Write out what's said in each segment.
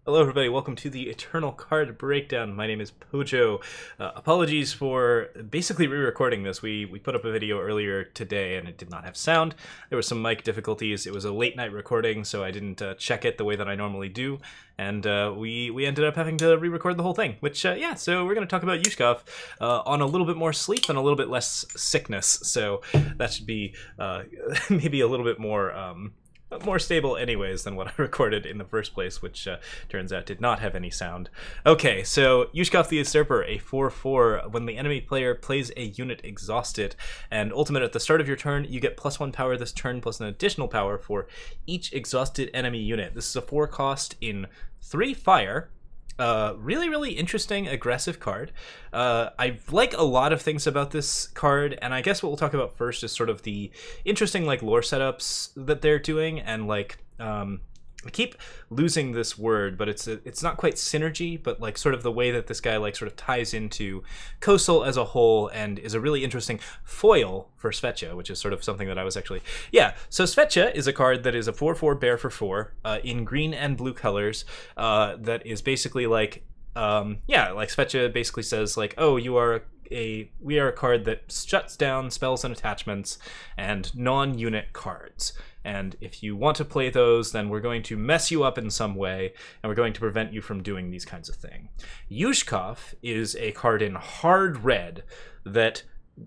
Hello everybody, welcome to the Eternal Card Breakdown. My name is Pojo. Apologies for basically re-recording this. We put up a video earlier today and it did not have sound. There were some mic difficulties. It was a late night recording, so I didn't check it the way that I normally do. And we ended up having to re-record the whole thing, which, yeah, so we're going to talk about Yushkov on a little bit more sleep and a little bit less sickness. So that should be maybe a little bit more stable anyways than what I recorded in the first place, which turns out did not have any sound. Okay, so Yushkov the Usurper, a 4/4. When the enemy player plays a unit exhausted and ultimate at the start of your turn, you get +1 power this turn plus an additional power for each exhausted enemy unit. This is a 4 cost in 3 fire. Really interesting, aggressive card. I like a lot of things about this card, and I guess what we'll talk about first is sort of the interesting like lore setups that they're doing, and like I keep losing this word, but it's not quite synergy, but like sort of the way that this guy like sort of ties into Coastal as a whole and is a really interesting foil for Svetcha, which is sort of something that I was actually... Yeah, so Svetcha is a card that is a 4/4 bear for 4 in green and blue colors that is basically like, yeah, like Svetcha basically says like, oh, we are a card that shuts down spells and attachments and non-unit cards. And if you want to play those, then we're going to mess you up in some way, and we're going to prevent you from doing these kinds of things. Yushkov is a card in hard red that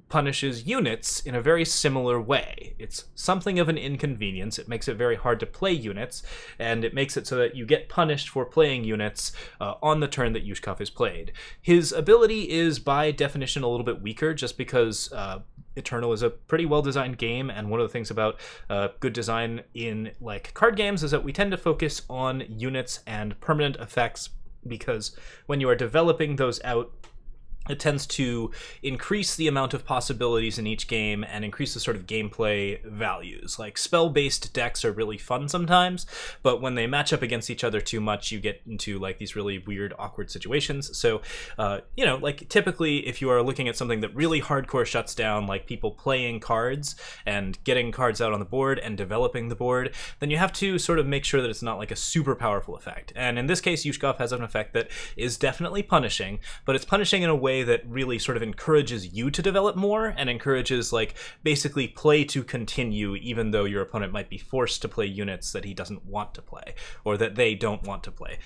punishes units in a very similar way. It's something of an inconvenience. It makes it very hard to play units, and it makes it so that you get punished for playing units on the turn that Yushkov is played. His ability is by definition a little bit weaker, just because Eternal is a pretty well-designed game, and one of the things about good design in like card games is that we tend to focus on units and permanent effects, because when you are developing those out, it tends to increase the amount of possibilities in each game and increase the sort of gameplay values. Like, spell-based decks are really fun sometimes, but when they match up against each other too much, you get into like these really weird, awkward situations. So, you know, like typically if you are looking at something that really hardcore shuts down like people playing cards and getting cards out on the board and developing the board, then you have to sort of make sure that it's not like a super powerful effect. And in this case, Yushkov has an effect that is definitely punishing, but it's punishing in a way that really sort of encourages you to develop more and encourages like basically play to continue, even though your opponent might be forced to play units that he doesn't want to play or that they don't want to play.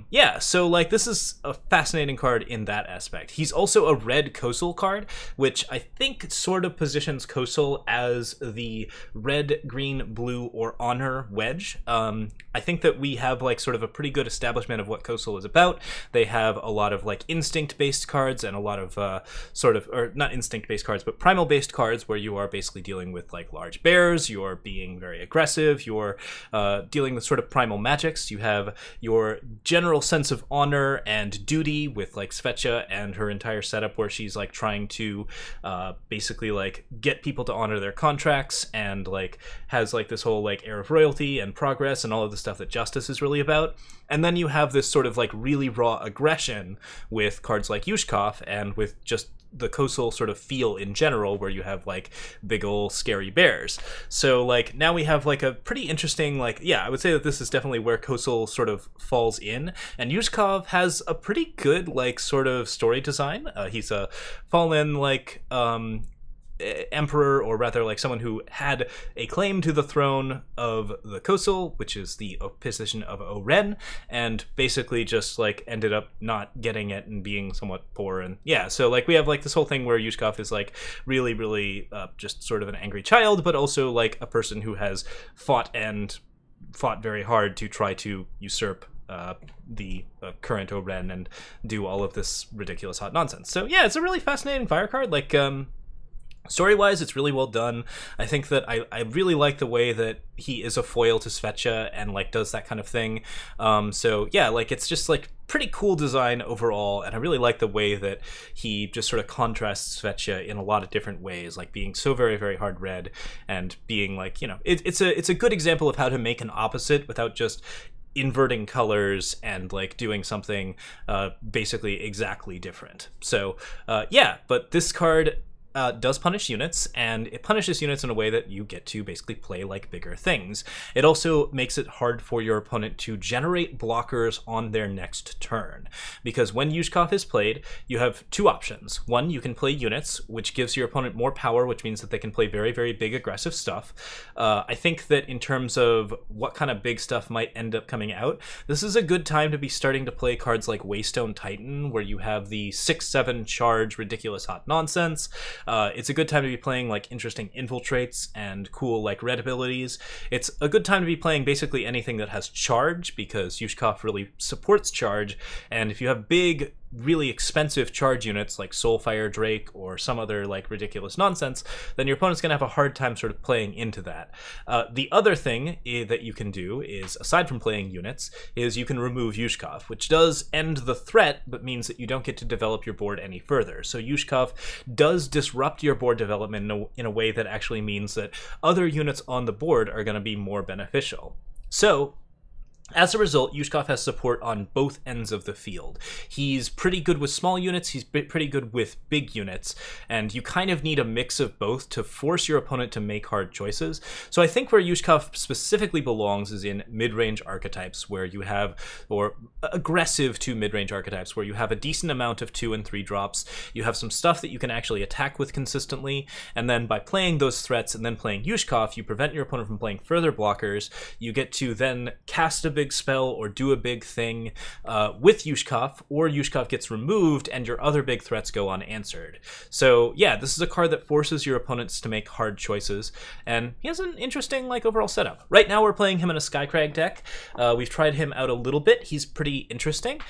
Yeah, so like this is a fascinating card in that aspect. He's also a red Coastal card, which I think sort of positions Coastal as the red, green, blue, or honor wedge. I think that we have like sort of a pretty good establishment of what Coastal is about. They have a lot of like instinct-based cards and a lot of sort of, or not instinct-based cards, but primal-based cards where you are basically dealing with like large bears, you're being very aggressive, you're dealing with sort of primal magics. You have your general sense of honor and duty with like Svetcha and her entire setup where she's like trying to basically like get people to honor their contracts and like has like this whole like air of royalty and progress and all of the stuff that Justice is really about. And then you have this sort of like really raw aggression with cards like Yushkov and with just the Coastal sort of feel in general, where you have like big ol' scary bears. So like now we have like a pretty interesting, like, yeah, I would say that this is definitely where Coastal sort of falls in, and Yushkov has a pretty good like sort of story design. He's a fallen like emperor, or rather like someone who had a claim to the throne of the Coastal, which is the position of OREN, and basically just like ended up not getting it and being somewhat poor. And yeah, so like we have like this whole thing where Yushkov is like really just sort of an angry child, but also like a person who has fought very hard to try to usurp the current OREN and do all of this ridiculous hot nonsense. So yeah, it's a really fascinating fire card. Like story-wise, it's really well done. I think that I really like the way that he is a foil to Svetcha and like does that kind of thing. So yeah, like it's just like pretty cool design overall, and I really like the way that he just sort of contrasts Svetcha in a lot of different ways, like being so very hard red and being like, you know, it's a good example of how to make an opposite without just inverting colors and like doing something basically exactly different. So yeah, but this card does punish units, and it punishes units in a way that you get to basically play like bigger things. It also makes it hard for your opponent to generate blockers on their next turn, because when Yushkov is played, you have two options. One, you can play units, which gives your opponent more power, which means that they can play very, very big aggressive stuff. I think that in terms of what kind of big stuff might end up coming out, this is a good time to be starting to play cards like Waystone Titan, where you have the 6/7 charge ridiculous hot nonsense. It's a good time to be playing like interesting infiltrates and cool like red abilities. It's a good time to be playing basically anything that has charge, because Yushkov really supports charge, and if you have big, really expensive charge units like Soulfire Drake or some other like ridiculous nonsense, then your opponent's gonna have a hard time sort of playing into that. The other thing that you can do is, aside from playing units, is you can remove Yushkov, which does end the threat, but means that you don't get to develop your board any further. So Yushkov does disrupt your board development in a way that actually means that other units on the board are going to be more beneficial. So as a result, Yushkov has support on both ends of the field. He's pretty good with small units, he's pretty good with big units, and you kind of need a mix of both to force your opponent to make hard choices. So I think where Yushkov specifically belongs is in mid-range archetypes, where you have, or aggressive to mid-range archetypes, where you have a decent amount of 2 and 3 drops, you have some stuff that you can actually attack with consistently, and then by playing those threats and then playing Yushkov, you prevent your opponent from playing further blockers. You get to then cast a big spell or do a big thing with Yushkov, or Yushkov gets removed and your other big threats go unanswered. So yeah, this is a card that forces your opponents to make hard choices, and he has an interesting like overall setup. Right now we're playing him in a Skycrag deck. We've tried him out a little bit. He's pretty interesting.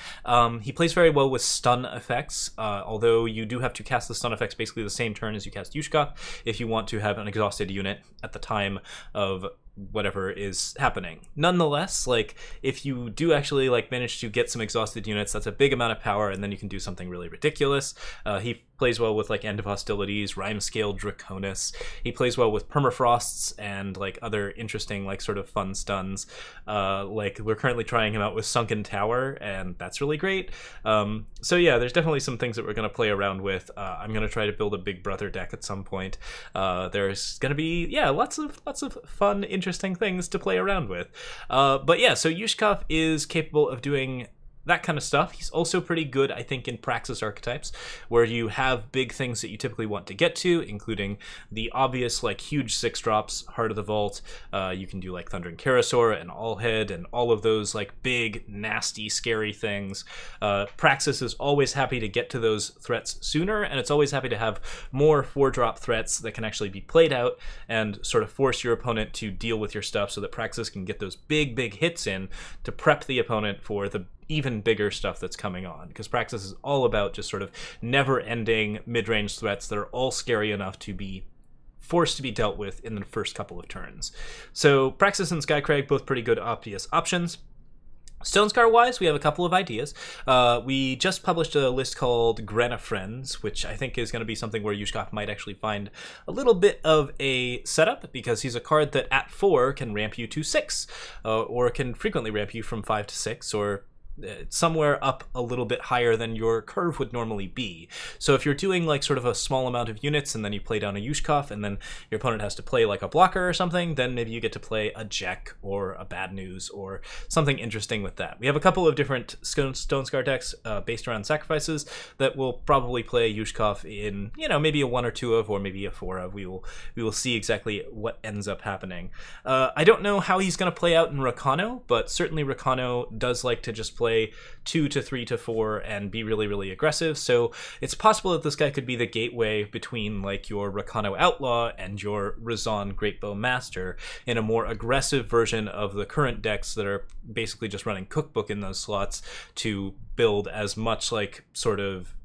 He plays very well with stun effects, although you do have to cast the stun effects basically the same turn as you cast Yushkov if you want to have an exhausted unit at the time of whatever is happening. Nonetheless, like, if you do actually like manage to get some exhausted units, that's a big amount of power, and then you can do something really ridiculous. He plays well with like End of Hostilities, Rhyme Scale Draconis. He plays well with Permafrosts and like other interesting like sort of fun stuns. Like we're currently trying him out with Sunken Tower, and that's really great. So yeah, there's definitely some things that we're going to play around with. I'm going to try to build a Big Brother deck at some point. There's going to be, yeah, lots of fun, interesting things to play around with. But yeah, so Yushkov is capable of doing that kind of stuff. He's also pretty good, I think, in Praxis archetypes, where you have big things that you typically want to get to, including the obvious, like, huge 6-drops, Heart of the Vault. You can do, like, Thundering Karasaur and Allhead and all of those, like, big, nasty, scary things. Praxis is always happy to get to those threats sooner, and it's always happy to have more 4-drop threats that can actually be played out and sort of force your opponent to deal with your stuff so that Praxis can get those big, big hits in to prep the opponent for the even bigger stuff that's coming on, because Praxis is all about just sort of never-ending mid-range threats that are all scary enough to be forced to be dealt with in the first couple of turns. So Praxis and Skycrag, both pretty good obvious options. Stonescar-wise, we have a couple of ideas. We just published a list called Grena Friends, which I think is going to be something where Yushkov might actually find a little bit of a setup, because he's a card that at 4 can ramp you to 6, or can frequently ramp you from 5 to 6, or somewhere up a little bit higher than your curve would normally be. So if you're doing like sort of a small amount of units and then you play down a Yushkov and then your opponent has to play like a blocker or something, then maybe you get to play a Jack or a Bad News or something interesting with that. We have a couple of different Stonescar decks based around sacrifices that will probably play Yushkov in, you know, maybe a 1 or 2 of, or maybe a 4 of. We will see exactly what ends up happening. I don't know how he's going to play out in Rakano, but certainly Rakano does like to just play 2 to 3 to 4 and be really, really aggressive. So it's possible that this guy could be the gateway between like your Rakano Outlaw and your Razan Greatbow Master in a more aggressive version of the current decks that are basically just running Cookbook in those slots to build as much like sort of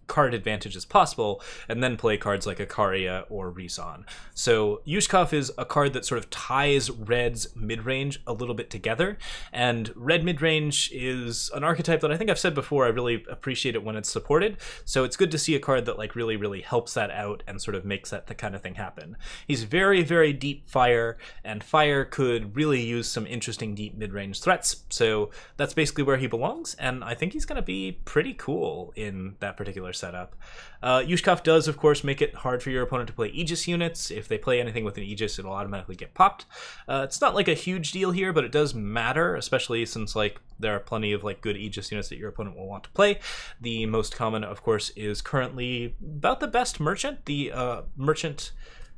card advantage as possible, and then play cards like Ikaria or Rezon. So Yushkov is a card that sort of ties Red's mid-range a little bit together, and Red mid-range is an archetype that I think I've said before, I really appreciate it when it's supported, so it's good to see a card that like really, really helps that out and sort of makes that the kind of thing happen. He's very, very deep fire, and fire could really use some interesting deep mid-range threats, so that's basically where he belongs, and I think he's going to be pretty cool in that particular setup. Yushkov does, of course, make it hard for your opponent to play Aegis units. If they play anything with an Aegis, it'll automatically get popped. It's not like a huge deal here, but it does matter, especially since like there are plenty of like good Aegis units that your opponent will want to play. The most common, of course, is currently about the best merchant. The merchant...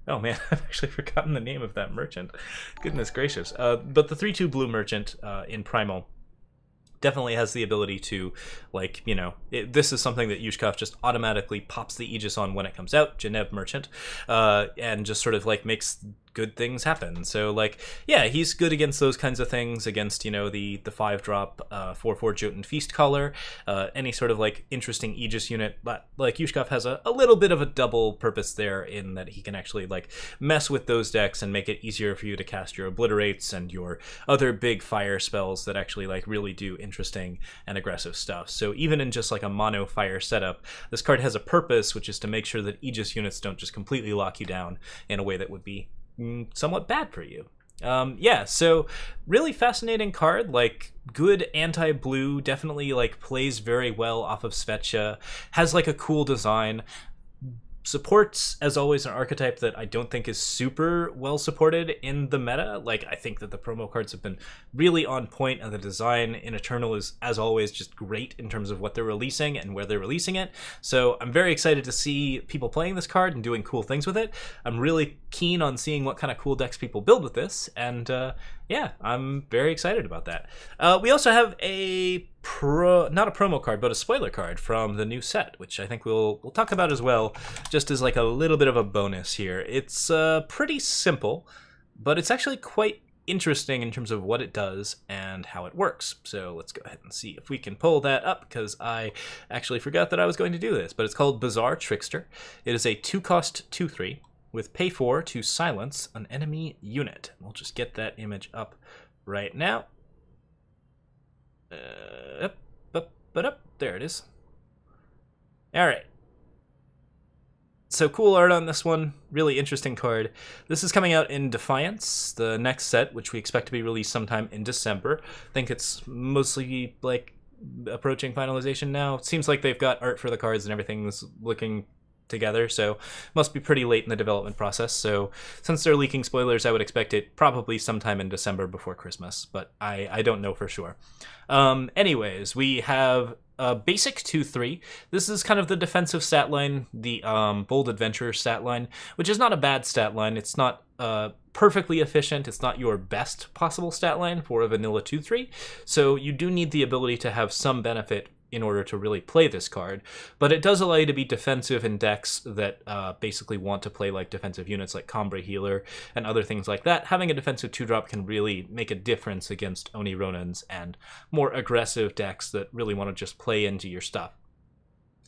Oh man, I've actually forgotten the name of that merchant. Goodness gracious. But the 3/2 blue merchant in Primal definitely has the ability to, like, you know, this is something that Yushkov just automatically pops the Aegis on when it comes out, Genev Merchant, and just sort of, like, makes good things happen. So, like, yeah, he's good against those kinds of things, against, you know, the 5-drop 4/4 Jotun Feast Caller, any sort of, like, interesting Aegis unit. But, like, Yushkov has a little bit of a double purpose there in that he can actually, like, mess with those decks and make it easier for you to cast your Obliterates and your other big fire spells that actually, like, really do interesting and aggressive stuff. So even in just, like, a mono fire setup, this card has a purpose, which is to make sure that Aegis units don't just completely lock you down in a way that would be somewhat bad for you. Yeah, so really fascinating card, like good anti-blue, definitely like plays very well off of Svetcha, has like a cool design, supports, as always, an archetype that I don't think is super well supported in the meta. Like, I think that the promo cards have been really on point, and the design in Eternal is, as always, just great in terms of what they're releasing and where they're releasing it. So I'm very excited to see people playing this card and doing cool things with it. I'm really keen on seeing what kind of cool decks people build with this, and yeah, I'm very excited about that. We also have a not a promo card, but a spoiler card from the new set, which I think we'll talk about as well, just as like a little bit of a bonus here. It's pretty simple, but it's actually quite interesting in terms of what it does and how it works. So let's go ahead and see if we can pull that up, because I actually forgot that I was going to do this. But it's called Bizarre Trickster. It is a 2-cost 2/3 with pay 4 to silence an enemy unit. We'll just get that image up right now. There it is. All right. So cool art on this one, really interesting card. This is coming out in Defiance, the next set, which we expect to be released sometime in December. I think it's mostly like approaching finalization now. It seems like they've got art for the cards and everything's looking together, so must be pretty late in the development process. So since they're leaking spoilers, I would expect it probably sometime in December before Christmas, but I don't know for sure. Anyways, we have a basic 2/3. This is kind of the defensive stat line, the Bold Adventurer stat line, which is not a bad stat line. It's not perfectly efficient. It's not your best possible stat line for a vanilla 2/3, so you do need the ability to have some benefit in order to really play this card, but it does allow you to be defensive in decks that basically want to play like defensive units like Combra Healer and other things like that. Having a defensive 2-drop can really make a difference against Oni Ronins and more aggressive decks that really want to just play into your stuff.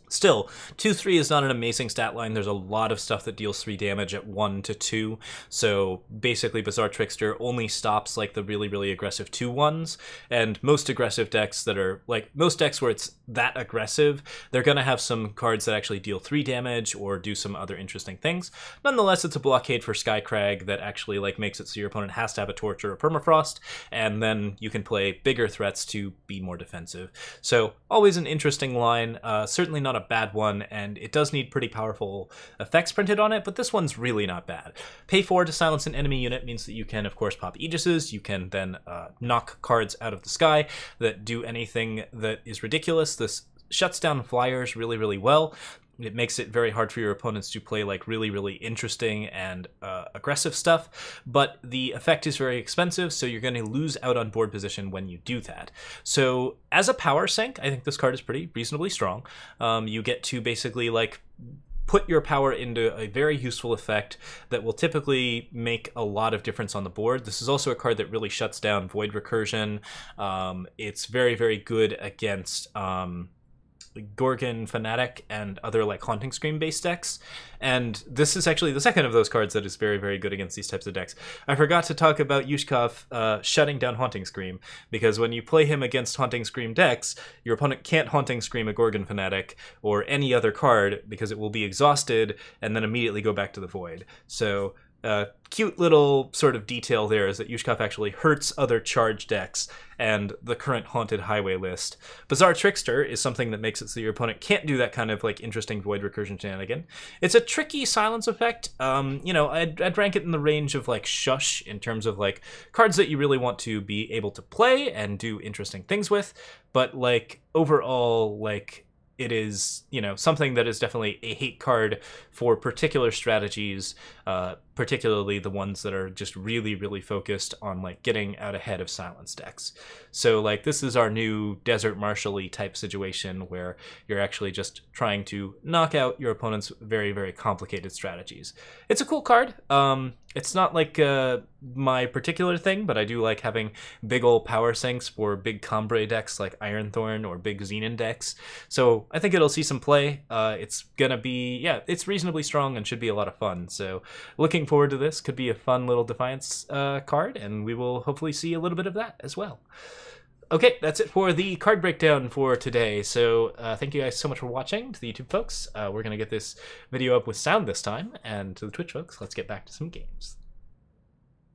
Still, 2/3 is not an amazing stat line. There's a lot of stuff that deals 3 damage at 1 to 2, so basically Bizarre Trickster only stops like the really, really aggressive 2/1s, and most aggressive decks that are, like, most decks where it's that aggressive, they're going to have some cards that actually deal 3 damage or do some other interesting things. Nonetheless, it's a blockade for Skycrag that actually, like, makes it so your opponent has to have a Torch or a Permafrost, and then you can play bigger threats to be more defensive. So, always an interesting line, certainly not a bad one, and it does need pretty powerful effects printed on it, but this one's really not bad. Pay 4 to silence an enemy unit means that you can, of course, pop Aegises. You can then knock cards out of the sky that do anything that is ridiculous. This shuts down flyers really, really well. It makes it very hard for your opponents to play like really, really interesting and aggressive stuff, but the effect is very expensive, so you're going to lose out on board position when you do that. So as a power sink, I think this card is pretty reasonably strong. You get to basically like put your power into a very useful effect that will typically make a lot of difference on the board. This is also a card that really shuts down Void Recursion. It's very, very good against Gorgon Fanatic and other like Haunting Scream based decks, and this is actually the second of those cards that is very, very good against these types of decks. I forgot to talk about Yushkov shutting down Haunting Scream, because when you play him against Haunting Scream decks, your opponent can't Haunting Scream a Gorgon Fanatic or any other card because it will be exhausted and then immediately go back to the Void. So cute little sort of detail there is that Yushkov actually hurts other charge decks and the current Haunted Highway list. Bizarre Trickster is something that makes it so your opponent can't do that kind of like interesting Void Recursion shenanigan. It's a tricky silence effect. You know, I'd rank it in the range of like Shush in terms of like cards that you really want to be able to play and do interesting things with, but like overall, like it is, you know, something that is definitely a hate card for particular strategies, particularly the ones that are just really, really focused on like getting out ahead of silence decks. So like this is our new Desert Marshal-y type situation where you're actually just trying to knock out your opponent's very, very complicated strategies. It's a cool card. It's not like my particular thing, but I do like having big ol' power sinks for big Combre decks like Ironthorn or big Xenon decks. So I think it'll see some play. It's gonna be, yeah, it's reasonably strong and should be a lot of fun. So looking forward to this. Could be a fun little Defiance card, and we will hopefully see a little bit of that as well. Okay, that's it for the card breakdown for today. So thank you guys so much for watching. To the YouTube folks, we're going to get this video up with sound this time. And to the Twitch folks, let's get back to some games.